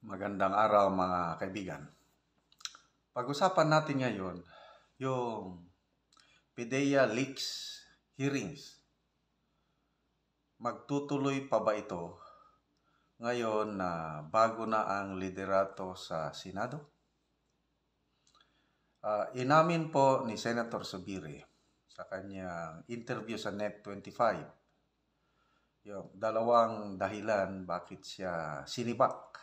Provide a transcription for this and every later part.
Magandang araw mga kaibigan. Pag-usapan natin ngayon yung PDEA leaks hearings. Magtutuloy pa ba ito ngayon na bago na ang liderato sa Senado? Inamin po ni Senator Zubiri sa kanyang interview sa Net25 yung dalawang dahilan bakit siya sinibak,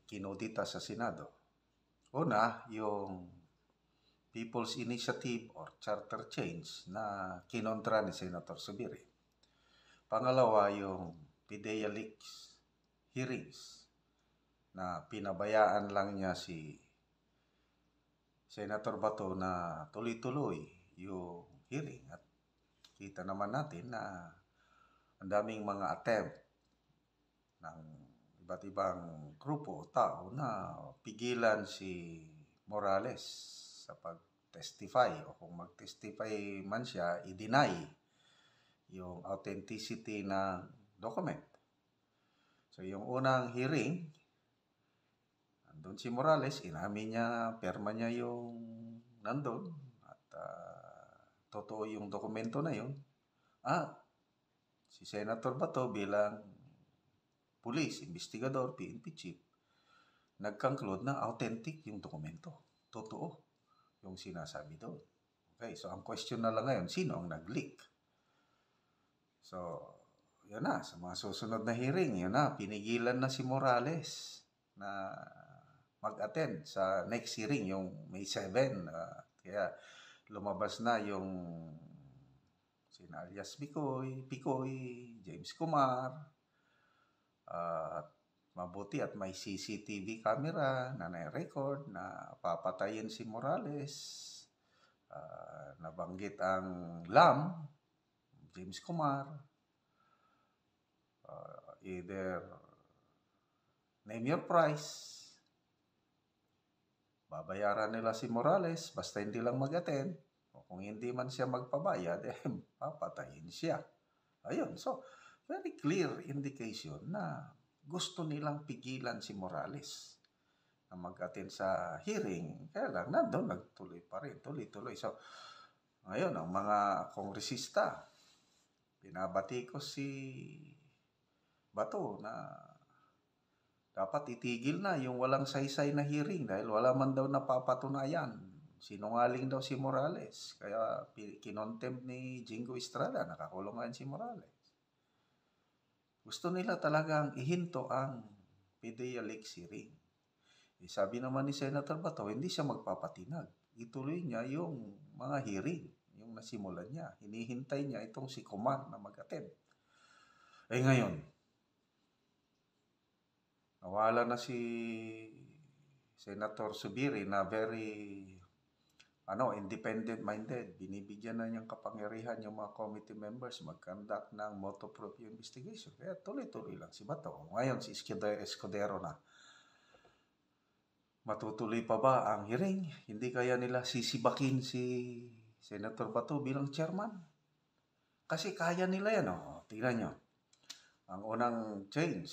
kinodita sa Senado. Una, yung People's Initiative or Charter Change na kinontra ni Senator Zubiri. Pangalawa, yung PDEA leaks hearings na pinabayaan lang niya si Senator Bato na tuloy-tuloy yung hearing. At kita naman natin na ang daming mga attempt ng iba't ibang grupo o tao na pigilan si Morales sa pag-testify o kung mag-testify man siya, i-deny yung authenticity ng document. So yung unang hearing, nandun si Morales, inamin niya, perma niya yung nandun at totoo yung dokumento na yun. Si Senator Bato bilang police, investigador, PNP chief, nag-conclude na authentic yung dokumento. Totoo yung sinasabi doon. Okay, so ang question na lang ngayon, sino ang nag-leak? So, yun na, sa mga susunod na hearing, yun na, pinigilan na si Morales na mag-attend sa next hearing, yung May 7. Kaya lumabas na yung sina alias Picoy, James Kumar, at mabuti at may CCTV camera na na-record na papatayin si Morales. Nabanggit ang LAM, James Kumar, either name your price, babayaran nila si Morales basta hindi lang mag-attend, o kung hindi man siya magpabayad, papatayin siya. Ayun, so very clear indication na gusto nilang pigilan si Morales na mag-attend sa hearing. Kaya lang, nandun, nagtuloy pa rin, tuloy-tuloy. So, ngayon, ang mga kongresista, pinabati ko si Bato na dapat itigil na yung walang saysay na hearing dahil wala man daw napapatunayan. Sinungaling daw si Morales. Kaya kinontempt ni Jingo Estrada, nakakulungan si Morales. Gusto nila talagang ihinto ang PDEA leaks hearing. Sabi naman ni Senator Bato, hindi siya magpapatinag. Ituloy niya yung mga hearing, yung nasimulan niya. Hinihintay niya itong si Kumar na mag-attend. Ngayon, nawala na si Senator Zubiri na very independent-minded. Binibigyan na niyang kapangyarihan yung mga committee members mag-conduct ng motu proprio investigation. Kaya tuloy-tuloy lang si Bato. Ngayon, si Escudero na. Matutuloy pa ba ang hearing? Hindi kaya nila sisibakin si Senator Bato bilang chairman? Kasi kaya nila yan. Tingnan nyo. Ang unang change,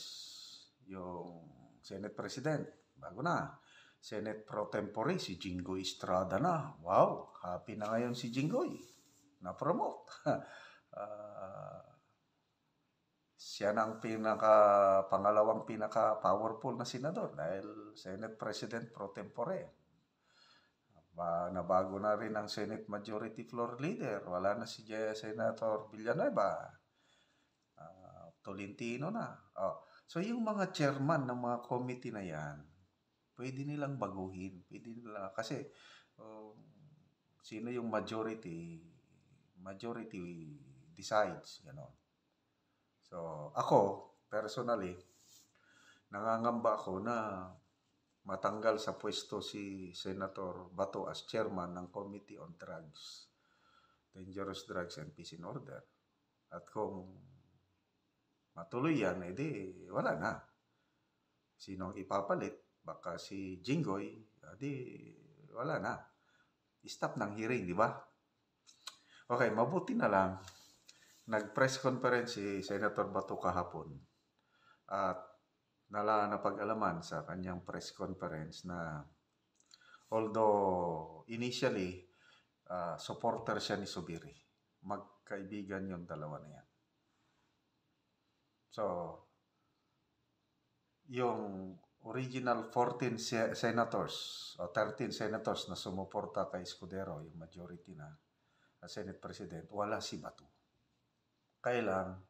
yung Senate President, bago na. Senate Pro Tempore, si Jingoy Estrada na. Wow, happy na ngayon si Jingoy. Na-promote. Siya na ang pangalawang pinaka-powerful na senador dahil Senate President Pro Tempore. Nabago na rin ang Senate Majority Floor Leader. Wala na si Senator Villanueva. Tolentino na. So yung mga chairman ng mga committee na yan, pwede nilang baguhin. Pwede nila, kasi sino yung majority decides. Gano'n. So ako, personally, nangangamba ako na matanggal sa pwesto si Senator Bato as chairman ng Committee on Drugs, Dangerous Drugs and Peace in Order. At kung matuloy yan, edi wala na. Sinong ipapalit? Baka si Jingoy, wala na. Stop ng hearing, di ba? Okay, mabuti na lang. Nag-press conference si Senator Bato kahapon. At napag-alaman sa kanyang press conference na although initially supporter siya ni Zubiri, magkaibigan yung dalawa na yan. So, yung original 14 senators o 13 senators na sumuporta kay Escudero, yung majority na Senate President, wala si Bato. Kailang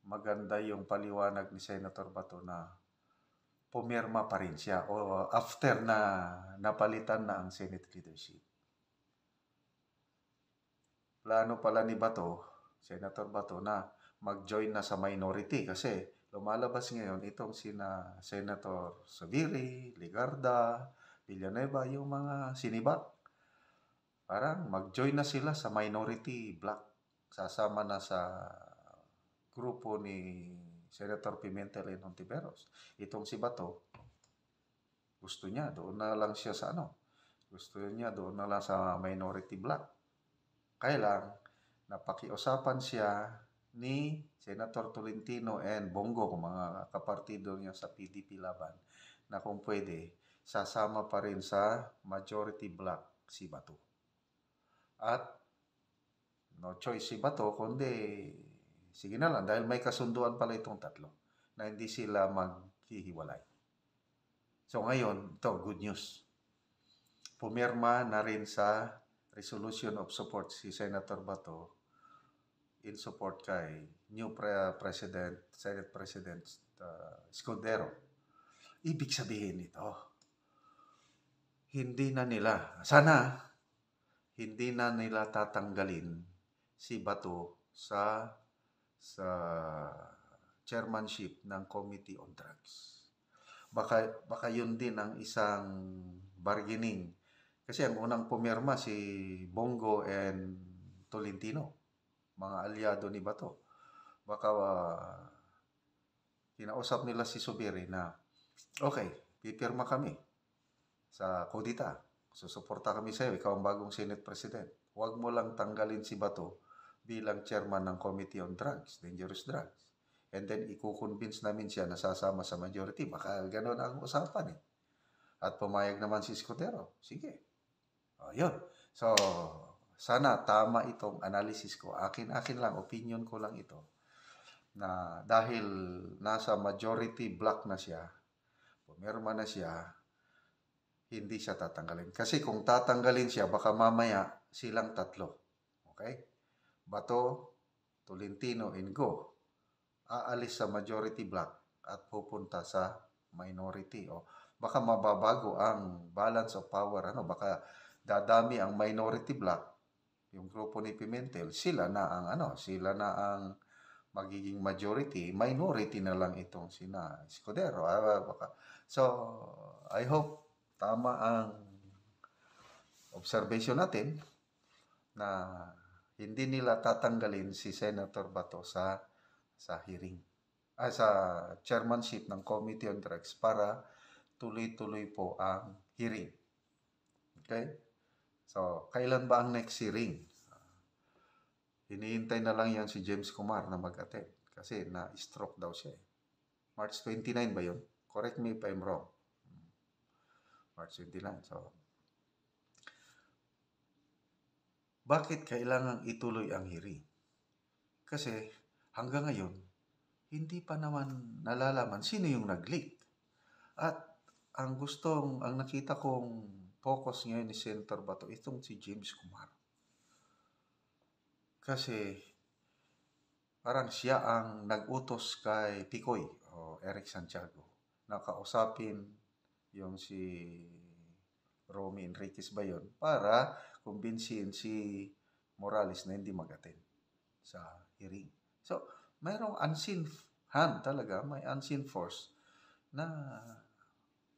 maganda yung paliwanag ni Senator Bato na pumirma pa rin siya o after na napalitan na ang Senate leadership. Plano pala ni Bato, Senator Bato, na mag-join na sa minority kasi lumalabas ngayon itong sina Senator Zubiri, Ligarda, Villanueva, yung mga sinibat. Parang mag-join na sila sa minority block. Sasama na sa grupo ni Senator Pimentel and Hontiveros. Itong si Bato, gusto niya, doon na lang siya sa gusto niya doon na lang sa minority block. Kaya lang, napakiusapan siya ni Senator Tolentino and Bongo, mga kapartido niya sa PDP laban, na kung pwede, sasama pa rin sa majority block si Bato. At no choice si Bato, kundi sige na lang, dahil may kasunduan pala itong tatlo na hindi sila maghihiwalay. So ngayon, ito, good news. Pumirma na rin sa resolution of support si Senator Bato in support kay new President, Senate President Escudero. Ibig sabihin nito, hindi na nila tatanggalin si Bato sa chairmanship ng Committee on Drugs. Baka yun din ang isang bargaining. Kasi ang unang pumirma si Bongo and Tolentino, mga aliado ni Bato. Baka kinausap nila si Zubiri na, okay, pipirma kami sa Kodita. Susuporta kami sa iyo, ikaw ang bagong Senate President. Huwag mo lang tanggalin si Bato bilang chairman ng Committee on Drugs, Dangerous Drugs. And then, i-convince namin siya na sasama sa majority. Baka gano'n ang usapan eh. At pumayag naman si Escudero. Sige. Yun. So, sana tama itong analysis ko. Akin lang, opinion ko lang ito. Na dahil nasa majority block na siya, pumirma na siya, hindi siya tatanggalin. Kasi kung tatanggalin siya, baka mamaya silang tatlo. Okay? Bato, Tolentino, and Go. Aalis sa majority block at pupunta sa minority. O baka mababago ang balance of power. Baka dadami ang minority block, yung grupo ni Pimentel, sila na ang magiging majority. Minority na lang itong sina Escudero. So, I hope tama ang observation natin na hindi nila tatanggalin si Senator Bato sa hearing, sa chairmanship ng Committee on Drugs para tuloy-tuloy po ang hearing. Okay? So, kailan ba ang next hearing? Hinihintay na lang yan si James Kumar na mag-attend kasi na-stroke daw siya. March 29 ba yun? Correct me if I'm wrong. March 29. So, bakit kailangang ituloy ang hearing? Kasi hanggang ngayon, hindi pa naman nalalaman sino yung nag-leak. At ang nakita kong focus ngayon ni Senator Bato, itong si James Kumar. Kasi parang siya ang nag-utos kay Picoy o Eric Santiago na kausapin yung si Romy Enriquez ba yun para kumbinsihin si Morales na hindi mag-attend sa hearing. So, mayroong unseen hand talaga, may unseen force na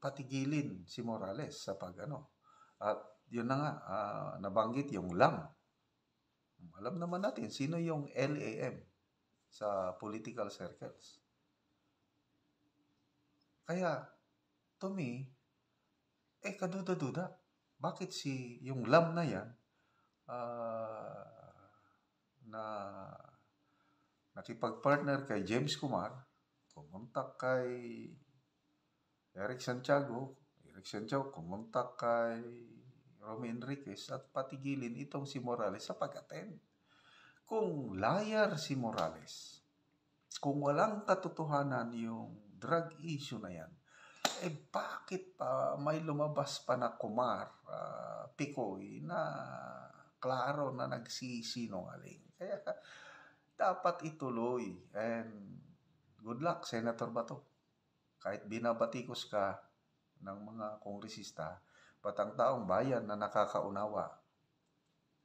patigilin si Morales sa At yun na nga, nabanggit yung LAM. Alam naman natin sino yung LAM sa political circles. Kaya, to me, kaduda-duda. Bakit yung LAM na yan na nakipag-partner kay James Kumar, pumunta kay Eric Santiago, kumontak kay Romy Enriquez at patigilin itong si Morales sa pag-attend. Kung liar si Morales, kung walang katotohanan yung drug issue na yan, bakit pa may lumabas pa na Kumar, Picoy, na klaro na nagsisinungaling? Kaya dapat ituloy. And good luck, Senator Bato. Kahit binabatikos ka ng mga kongresista, ang taong bayan na nakakaunawa,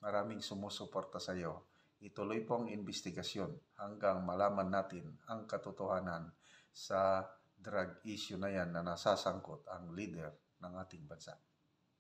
maraming sumusuporta sa iyo. Ituloy po ang investigasyon hanggang malaman natin ang katotohanan sa drug issue na yan na nasasangkot ang leader ng ating bansa.